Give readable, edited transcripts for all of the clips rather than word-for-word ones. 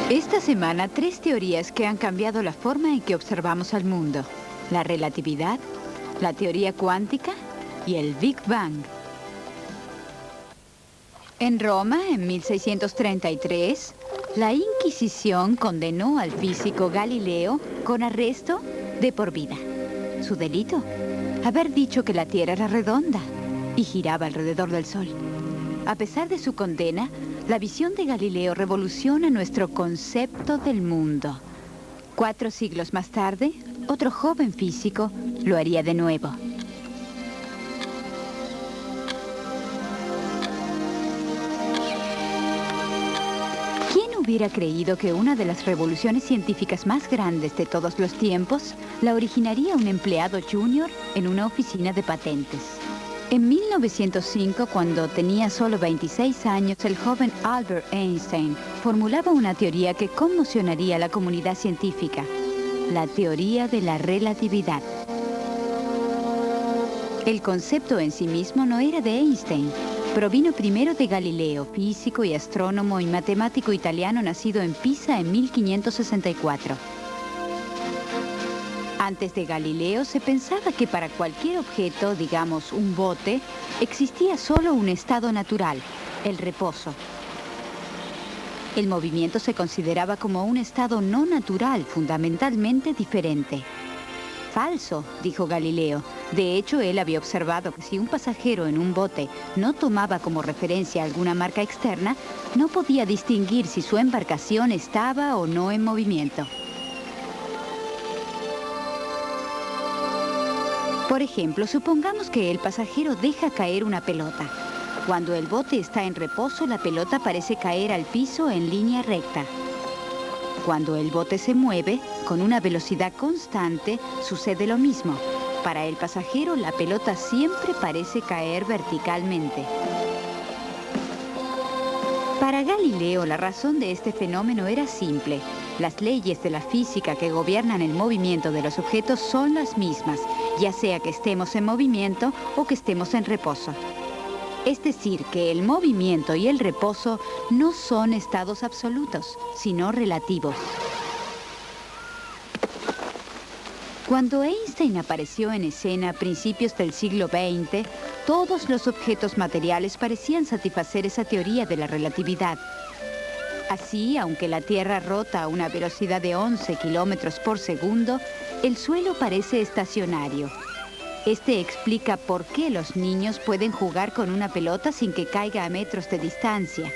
Esta semana, 3 teorías que han cambiado la forma en que observamos al mundo. La relatividad, la teoría cuántica y el Big Bang. En Roma, en 1633, la Inquisición condenó al físico Galileo con arresto de por vida. Su delito, haber dicho que la Tierra era redonda y giraba alrededor del Sol. A pesar de su condena, la visión de Galileo revoluciona nuestro concepto del mundo. 4 siglos más tarde, otro joven físico lo haría de nuevo. ¿Quién hubiera creído que una de las revoluciones científicas más grandes de todos los tiempos la originaría un empleado junior en una oficina de patentes? En 1905, cuando tenía solo 26 años, el joven Albert Einstein formulaba una teoría que conmocionaría a la comunidad científica, la teoría de la relatividad. El concepto en sí mismo no era de Einstein. Provino primero de Galileo, físico y astrónomo y matemático italiano nacido en Pisa en 1564. Antes de Galileo se pensaba que para cualquier objeto, digamos un bote, existía solo un estado natural, el reposo. El movimiento se consideraba como un estado no natural, fundamentalmente diferente. Falso, dijo Galileo. De hecho, él había observado que si un pasajero en un bote no tomaba como referencia alguna marca externa, no podía distinguir si su embarcación estaba o no en movimiento. Por ejemplo, supongamos que el pasajero deja caer una pelota. Cuando el bote está en reposo, la pelota parece caer al piso en línea recta. Cuando el bote se mueve, con una velocidad constante, sucede lo mismo. Para el pasajero, la pelota siempre parece caer verticalmente. Para Galileo, la razón de este fenómeno era simple. Las leyes de la física que gobiernan el movimiento de los objetos son las mismas, ya sea que estemos en movimiento o que estemos en reposo. Es decir, que el movimiento y el reposo no son estados absolutos, sino relativos. Cuando Einstein apareció en escena a principios del siglo XX, todos los objetos materiales parecían satisfacer esa teoría de la relatividad. Así, aunque la Tierra rota a una velocidad de 11 kilómetros por segundo, el suelo parece estacionario. Este explica por qué los niños pueden jugar con una pelota sin que caiga a metros de distancia.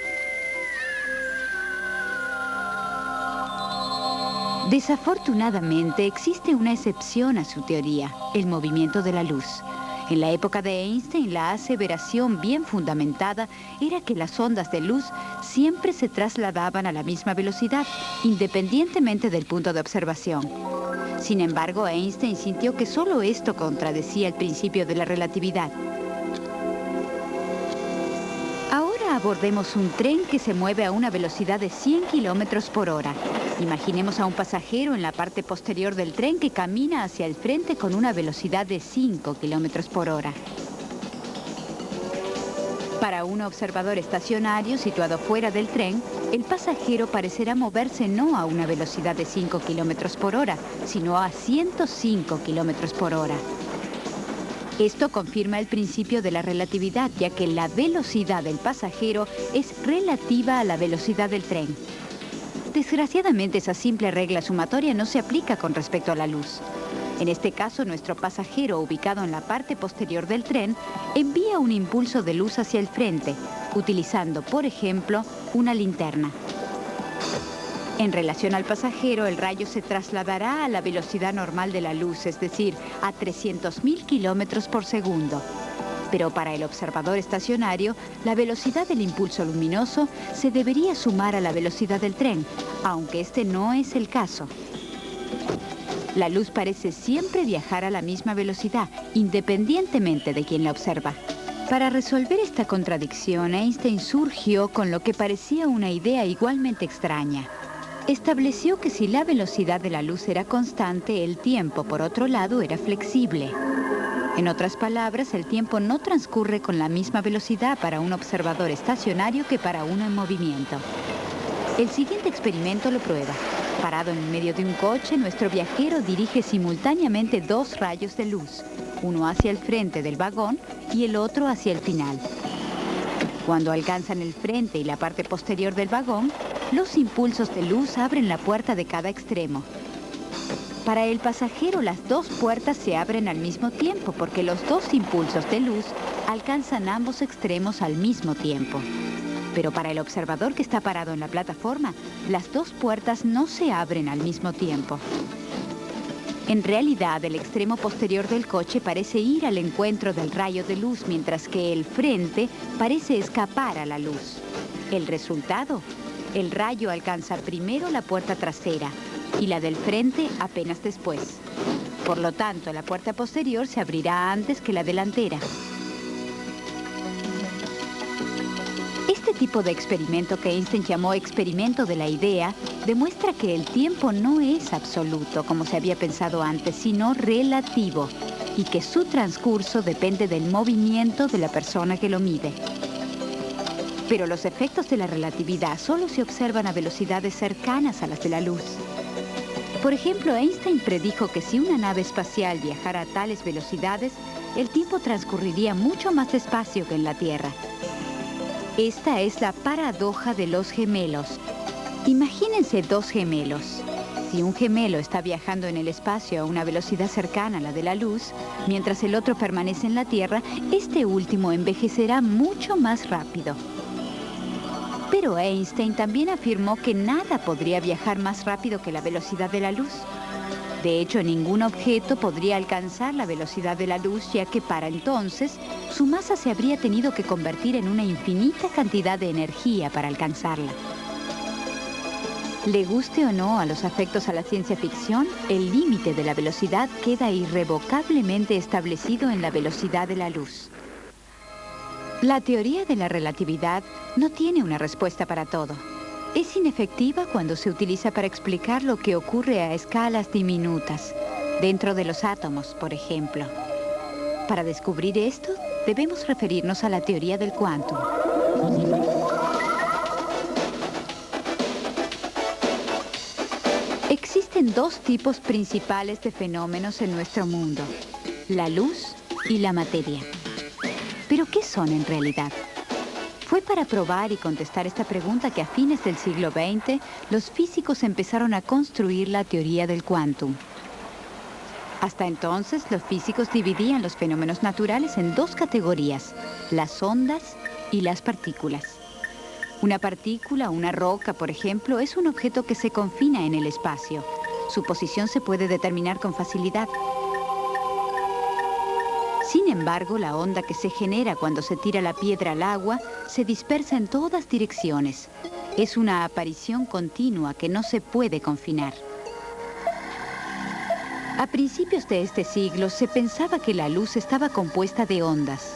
Desafortunadamente, existe una excepción a su teoría, el movimiento de la luz. En la época de Einstein, la aseveración bien fundamentada era que las ondas de luz siempre se trasladaban a la misma velocidad, independientemente del punto de observación. Sin embargo, Einstein sintió que solo esto contradecía el principio de la relatividad. Ahora abordemos un tren que se mueve a una velocidad de 100 kilómetros por hora. Imaginemos a un pasajero en la parte posterior del tren que camina hacia el frente con una velocidad de 5 kilómetros por hora. Para un observador estacionario situado fuera del tren, el pasajero parecerá moverse no a una velocidad de 5 kilómetros por hora, sino a 105 kilómetros por hora. Esto confirma el principio de la relatividad, ya que la velocidad del pasajero es relativa a la velocidad del tren. Desgraciadamente, esa simple regla sumatoria no se aplica con respecto a la luz. En este caso, nuestro pasajero, ubicado en la parte posterior del tren, envía un impulso de luz hacia el frente, utilizando, por ejemplo, una linterna. En relación al pasajero, el rayo se trasladará a la velocidad normal de la luz, es decir, a 300.000 kilómetros por segundo. Pero para el observador estacionario, la velocidad del impulso luminoso se debería sumar a la velocidad del tren, aunque este no es el caso. La luz parece siempre viajar a la misma velocidad, independientemente de quien la observa. Para resolver esta contradicción, Einstein surgió con lo que parecía una idea igualmente extraña. Estableció que si la velocidad de la luz era constante, el tiempo, por otro lado, era flexible. En otras palabras, el tiempo no transcurre con la misma velocidad para un observador estacionario que para uno en movimiento. El siguiente experimento lo prueba. Parado en medio de un coche, nuestro viajero dirige simultáneamente dos rayos de luz, uno hacia el frente del vagón y el otro hacia el final. Cuando alcanzan el frente y la parte posterior del vagón, los impulsos de luz abren la puerta de cada extremo. Para el pasajero, las dos puertas se abren al mismo tiempo porque los dos impulsos de luz alcanzan ambos extremos al mismo tiempo. Pero para el observador que está parado en la plataforma, las dos puertas no se abren al mismo tiempo. En realidad, el extremo posterior del coche parece ir al encuentro del rayo de luz, mientras que el frente parece escapar a la luz. El resultado: el rayo alcanza primero la puerta trasera y la del frente apenas después. Por lo tanto, la puerta posterior se abrirá antes que la delantera. Este tipo de experimento, que Einstein llamó experimento de la idea, demuestra que el tiempo no es absoluto, como se había pensado antes, sino relativo, y que su transcurso depende del movimiento de la persona que lo mide. Pero los efectos de la relatividad solo se observan a velocidades cercanas a las de la luz. Por ejemplo, Einstein predijo que si una nave espacial viajara a tales velocidades, el tiempo transcurriría mucho más despacio que en la Tierra. Esta es la paradoja de los gemelos. Imagínense dos gemelos. Si un gemelo está viajando en el espacio a una velocidad cercana a la de la luz, mientras el otro permanece en la Tierra, este último envejecerá mucho más rápido. Pero Einstein también afirmó que nada podría viajar más rápido que la velocidad de la luz. De hecho, ningún objeto podría alcanzar la velocidad de la luz, ya que para entonces su masa se habría tenido que convertir en una infinita cantidad de energía para alcanzarla. Le guste o no a los afectos a la ciencia ficción, el límite de la velocidad queda irrevocablemente establecido en la velocidad de la luz. La teoría de la relatividad no tiene una respuesta para todo. Es inefectiva cuando se utiliza para explicar lo que ocurre a escalas diminutas, dentro de los átomos, por ejemplo. Para descubrir esto, debemos referirnos a la teoría del quantum. Existen dos tipos principales de fenómenos en nuestro mundo: la luz y la materia. ¿Pero qué son en realidad? Fue para probar y contestar esta pregunta que a fines del siglo XX los físicos empezaron a construir la teoría del quantum. Hasta entonces, los físicos dividían los fenómenos naturales en dos categorías: las ondas y las partículas. Una partícula, una roca, por ejemplo, es un objeto que se confina en el espacio. Su posición se puede determinar con facilidad. Sin embargo, la onda que se genera cuando se tira la piedra al agua se dispersa en todas direcciones. Es una aparición continua que no se puede confinar. A principios de este siglo se pensaba que la luz estaba compuesta de ondas.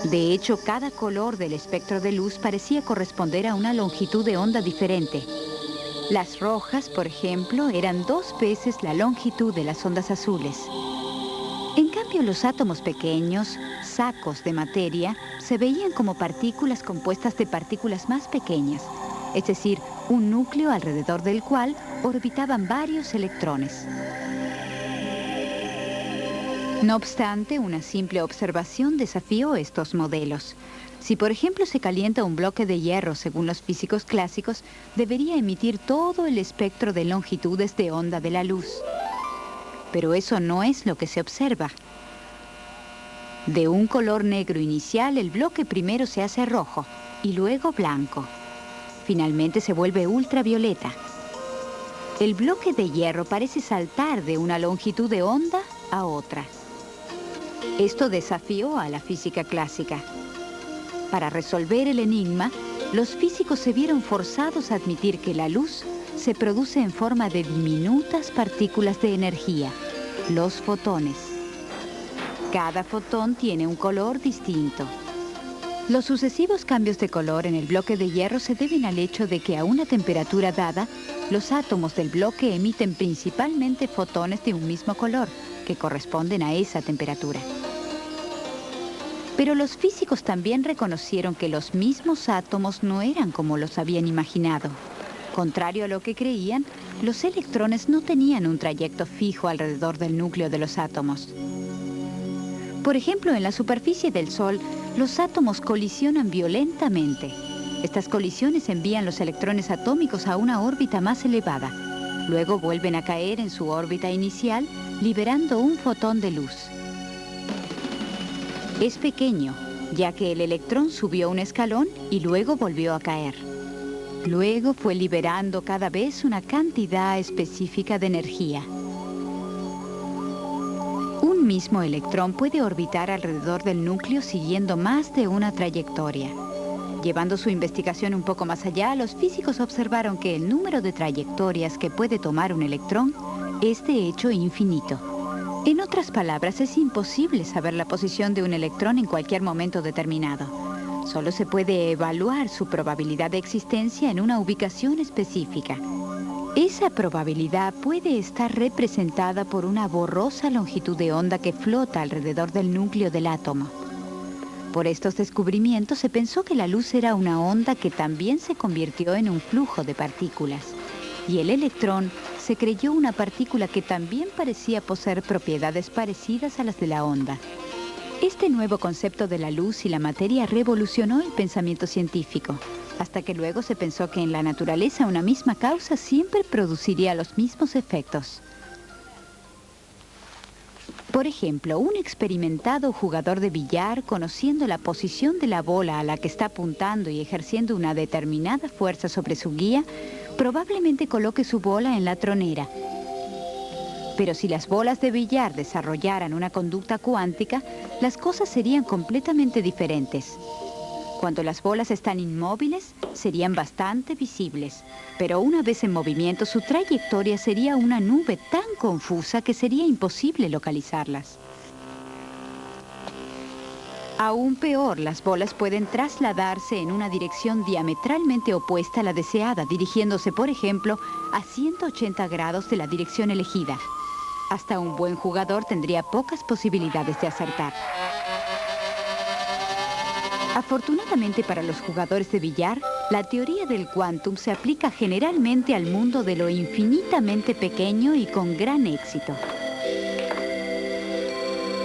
De hecho, cada color del espectro de luz parecía corresponder a una longitud de onda diferente. Las rojas, por ejemplo, eran 2 veces la longitud de las ondas azules. En cambio, los átomos pequeños, sacos de materia, se veían como partículas compuestas de partículas más pequeñas, es decir, un núcleo alrededor del cual orbitaban varios electrones. No obstante, una simple observación desafió estos modelos. Si, por ejemplo, se calienta un bloque de hierro, según los físicos clásicos, debería emitir todo el espectro de longitudes de onda de la luz. Pero eso no es lo que se observa. De un color negro inicial, el bloque primero se hace rojo y luego blanco. Finalmente se vuelve ultravioleta. El bloque de hierro parece saltar de una longitud de onda a otra. Esto desafió a la física clásica. Para resolver el enigma, los físicos se vieron forzados a admitir que la luz se produce en forma de diminutas partículas de energía, los fotones. Cada fotón tiene un color distinto. Los sucesivos cambios de color en el bloque de hierro se deben al hecho de que a una temperatura dada, los átomos del bloque emiten principalmente fotones de un mismo color, que corresponden a esa temperatura. Pero los físicos también reconocieron que los mismos átomos no eran como los habían imaginado. Contrario a lo que creían, los electrones no tenían un trayecto fijo alrededor del núcleo de los átomos. Por ejemplo, en la superficie del Sol, los átomos colisionan violentamente. Estas colisiones envían los electrones atómicos a una órbita más elevada. Luego vuelven a caer en su órbita inicial, liberando un fotón de luz. Es pequeño, ya que el electrón subió un escalón y luego volvió a caer. Luego fue liberando cada vez una cantidad específica de energía. Un mismo electrón puede orbitar alrededor del núcleo siguiendo más de una trayectoria. Llevando su investigación un poco más allá, los físicos observaron que el número de trayectorias que puede tomar un electrón es de hecho infinito. En otras palabras, es imposible saber la posición de un electrón en cualquier momento determinado. Solo se puede evaluar su probabilidad de existencia en una ubicación específica. Esa probabilidad puede estar representada por una borrosa longitud de onda que flota alrededor del núcleo del átomo. Por estos descubrimientos se pensó que la luz era una onda que también se convirtió en un flujo de partículas. Y el electrón se creyó una partícula que también parecía poseer propiedades parecidas a las de la onda. Este nuevo concepto de la luz y la materia revolucionó el pensamiento científico, hasta que luego se pensó que en la naturaleza una misma causa siempre produciría los mismos efectos. Por ejemplo, un experimentado jugador de billar, conociendo la posición de la bola a la que está apuntando y ejerciendo una determinada fuerza sobre su guía, probablemente coloque su bola en la tronera. Pero si las bolas de billar desarrollaran una conducta cuántica, las cosas serían completamente diferentes. Cuando las bolas están inmóviles, serían bastante visibles, pero una vez en movimiento, su trayectoria sería una nube tan confusa que sería imposible localizarlas. Aún peor, las bolas pueden trasladarse en una dirección diametralmente opuesta a la deseada, dirigiéndose, por ejemplo, a 180 grados de la dirección elegida. Hasta un buen jugador tendría pocas posibilidades de acertar. Afortunadamente para los jugadores de billar, la teoría del quantum se aplica generalmente al mundo de lo infinitamente pequeño y con gran éxito.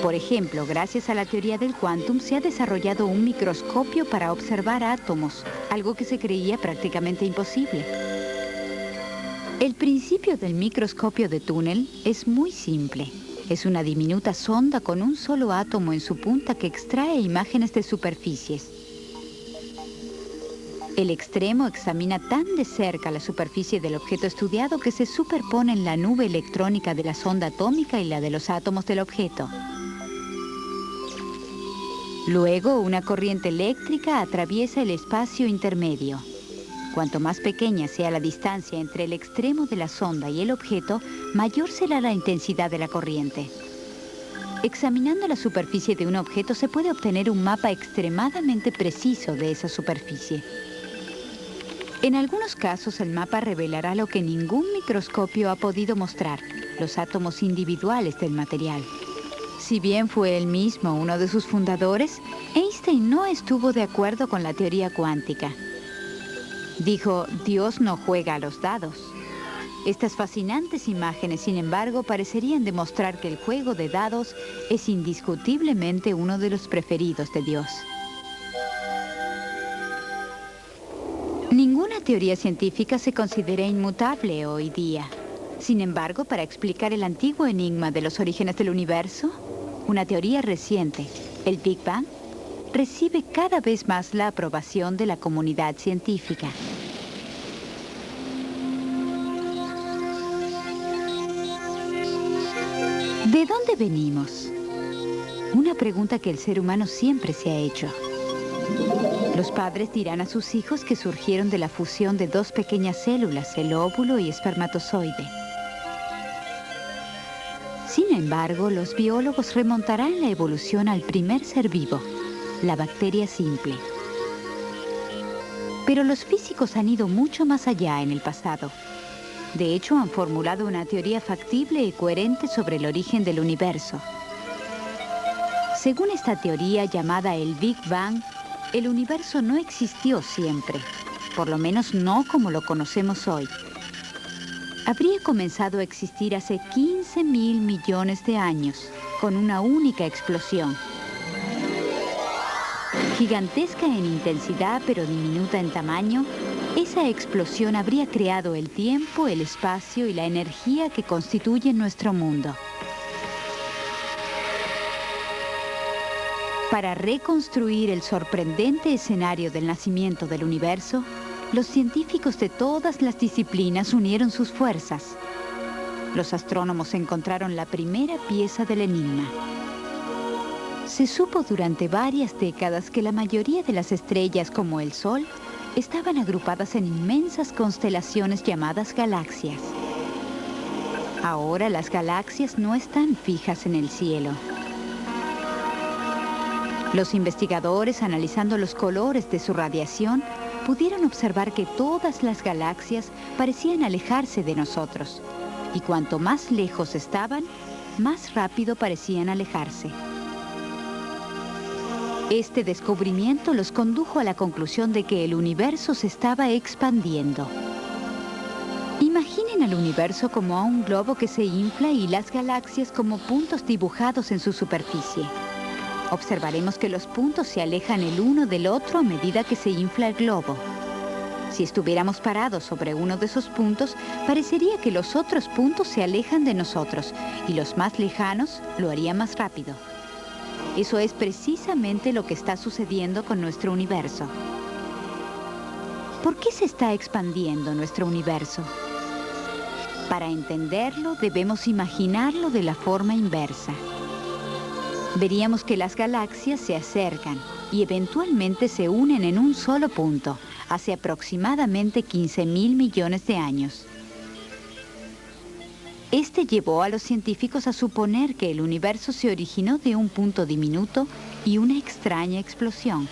Por ejemplo, gracias a la teoría del quantum se ha desarrollado un microscopio para observar átomos, algo que se creía prácticamente imposible. El principio del microscopio de túnel es muy simple. Es una diminuta sonda con un solo átomo en su punta que extrae imágenes de superficies. El extremo examina tan de cerca la superficie del objeto estudiado que se superpone en la nube electrónica de la sonda atómica y la de los átomos del objeto. Luego, una corriente eléctrica atraviesa el espacio intermedio. Cuanto más pequeña sea la distancia entre el extremo de la sonda y el objeto, mayor será la intensidad de la corriente. Examinando la superficie de un objeto se puede obtener un mapa extremadamente preciso de esa superficie. En algunos casos el mapa revelará lo que ningún microscopio ha podido mostrar, los átomos individuales del material. Si bien fue él mismo uno de sus fundadores, Einstein no estuvo de acuerdo con la teoría cuántica. Dijo, Dios no juega a los dados. Estas fascinantes imágenes, sin embargo, parecerían demostrar que el juego de dados es indiscutiblemente uno de los preferidos de Dios. Ninguna teoría científica se considera inmutable hoy día. Sin embargo, para explicar el antiguo enigma de los orígenes del universo, una teoría reciente, el Big Bang, recibe cada vez más la aprobación de la comunidad científica. ¿De dónde venimos? Una pregunta que el ser humano siempre se ha hecho. Los padres dirán a sus hijos que surgieron de la fusión de dos pequeñas células, el óvulo y espermatozoide. Sin embargo, los biólogos remontarán la evolución al primer ser vivo, la bacteria simple. Pero los físicos han ido mucho más allá en el pasado. De hecho, han formulado una teoría factible y coherente sobre el origen del universo. Según esta teoría llamada el Big Bang, el universo no existió siempre, por lo menos no como lo conocemos hoy. Habría comenzado a existir hace 15.000 millones de años, con una única explosión. Gigantesca en intensidad pero diminuta en tamaño, esa explosión habría creado el tiempo, el espacio y la energía que constituyen nuestro mundo. Para reconstruir el sorprendente escenario del nacimiento del universo, los científicos de todas las disciplinas unieron sus fuerzas. Los astrónomos encontraron la primera pieza del enigma. Se supo durante varias décadas que la mayoría de las estrellas, como el Sol, estaban agrupadas en inmensas constelaciones llamadas galaxias. Ahora las galaxias no están fijas en el cielo. Los investigadores, analizando los colores de su radiación, pudieron observar que todas las galaxias parecían alejarse de nosotros, y cuanto más lejos estaban, más rápido parecían alejarse. Este descubrimiento los condujo a la conclusión de que el universo se estaba expandiendo. Imaginen al universo como a un globo que se infla y las galaxias como puntos dibujados en su superficie. Observaremos que los puntos se alejan el uno del otro a medida que se infla el globo. Si estuviéramos parados sobre uno de esos puntos, parecería que los otros puntos se alejan de nosotros y los más lejanos lo harían más rápido. Eso es precisamente lo que está sucediendo con nuestro universo. ¿Por qué se está expandiendo nuestro universo? Para entenderlo, debemos imaginarlo de la forma inversa. Veríamos que las galaxias se acercan y eventualmente se unen en un solo punto, hace aproximadamente 15.000 millones de años. Este llevó a los científicos a suponer que el universo se originó de un punto diminuto y una extraña explosión.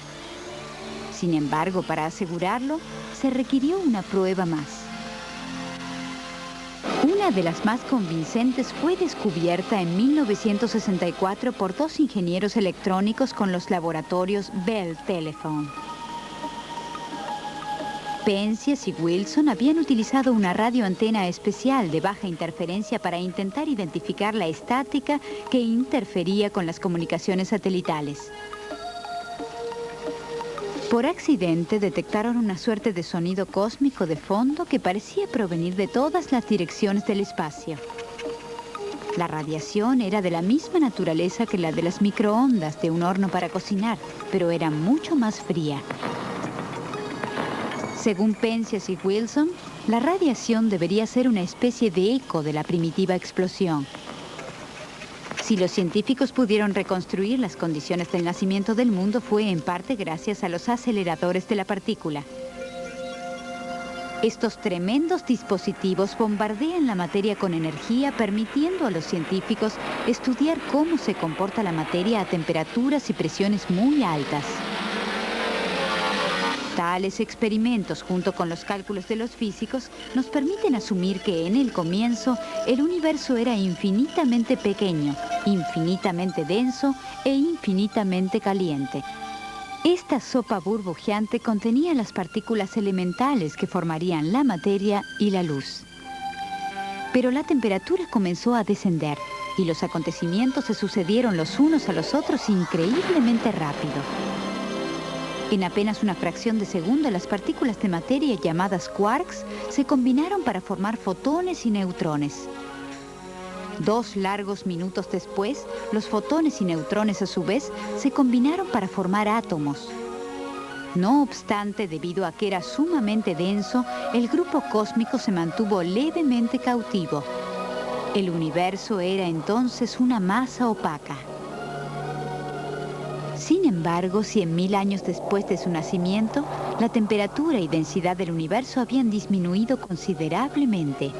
Sin embargo, para asegurarlo, se requirió una prueba más. Una de las más convincentes fue descubierta en 1964 por dos ingenieros electrónicos con los laboratorios Bell Telephone. Penzias y Wilson habían utilizado una radioantena especial de baja interferencia para intentar identificar la estática que interfería con las comunicaciones satelitales. Por accidente detectaron una suerte de sonido cósmico de fondo que parecía provenir de todas las direcciones del espacio. La radiación era de la misma naturaleza que la de las microondas de un horno para cocinar, pero era mucho más fría. Según Penzias y Wilson, la radiación debería ser una especie de eco de la primitiva explosión. Si los científicos pudieron reconstruir las condiciones del nacimiento del mundo, fue en parte gracias a los aceleradores de la partícula. Estos tremendos dispositivos bombardean la materia con energía, permitiendo a los científicos estudiar cómo se comporta la materia a temperaturas y presiones muy altas. Tales experimentos, junto con los cálculos de los físicos, nos permiten asumir que en el comienzo el universo era infinitamente pequeño, infinitamente denso e infinitamente caliente. Esta sopa burbujeante contenía las partículas elementales que formarían la materia y la luz. Pero la temperatura comenzó a descender y los acontecimientos se sucedieron los unos a los otros increíblemente rápido. En apenas una fracción de segundo, las partículas de materia llamadas quarks se combinaron para formar fotones y neutrones. 2 largos minutos después, los fotones y neutrones a su vez se combinaron para formar átomos. No obstante, debido a que era sumamente denso, el grupo cósmico se mantuvo levemente cautivo. El universo era entonces una masa opaca. Sin embargo, 100.000 años después de su nacimiento, la temperatura y densidad del universo habían disminuido considerablemente.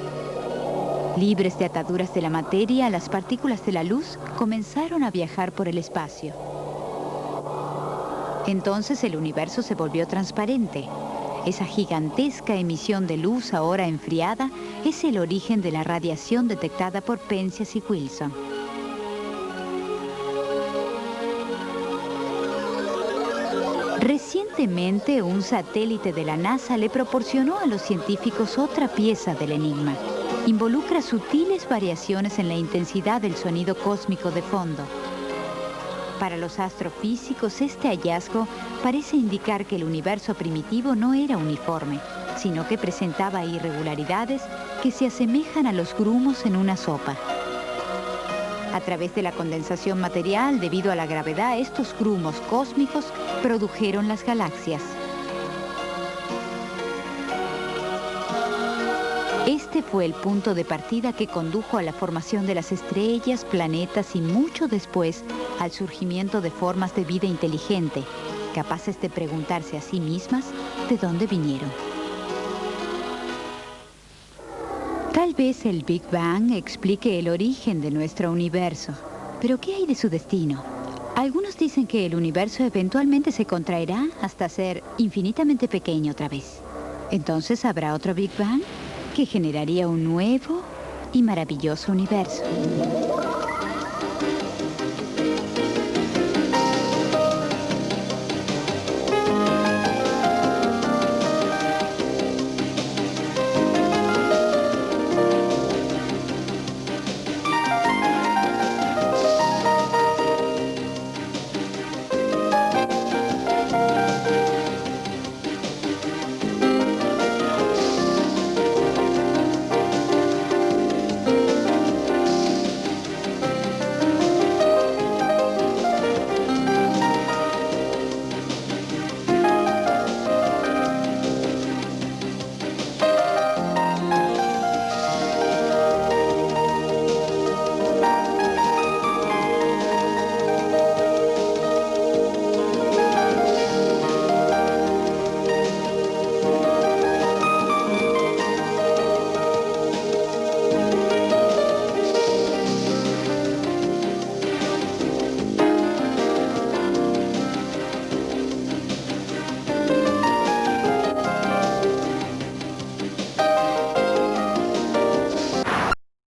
Libres de ataduras de la materia, las partículas de la luz comenzaron a viajar por el espacio. Entonces el universo se volvió transparente. Esa gigantesca emisión de luz ahora enfriada es el origen de la radiación detectada por Penzias y Wilson. Recientemente, un satélite de la NASA le proporcionó a los científicos otra pieza del enigma. Involucra sutiles variaciones en la intensidad del sonido cósmico de fondo. Para los astrofísicos, este hallazgo parece indicar que el universo primitivo no era uniforme, sino que presentaba irregularidades que se asemejan a los grumos en una sopa. A través de la condensación material, debido a la gravedad, estos grumos cósmicos produjeron las galaxias. Este fue el punto de partida que condujo a la formación de las estrellas, planetas y mucho después al surgimiento de formas de vida inteligente, capaces de preguntarse a sí mismas de dónde vinieron. Tal vez el Big Bang explique el origen de nuestro universo. ¿Pero qué hay de su destino? Algunos dicen que el universo eventualmente se contraerá hasta ser infinitamente pequeño otra vez. Entonces habrá otro Big Bang que generaría un nuevo y maravilloso universo.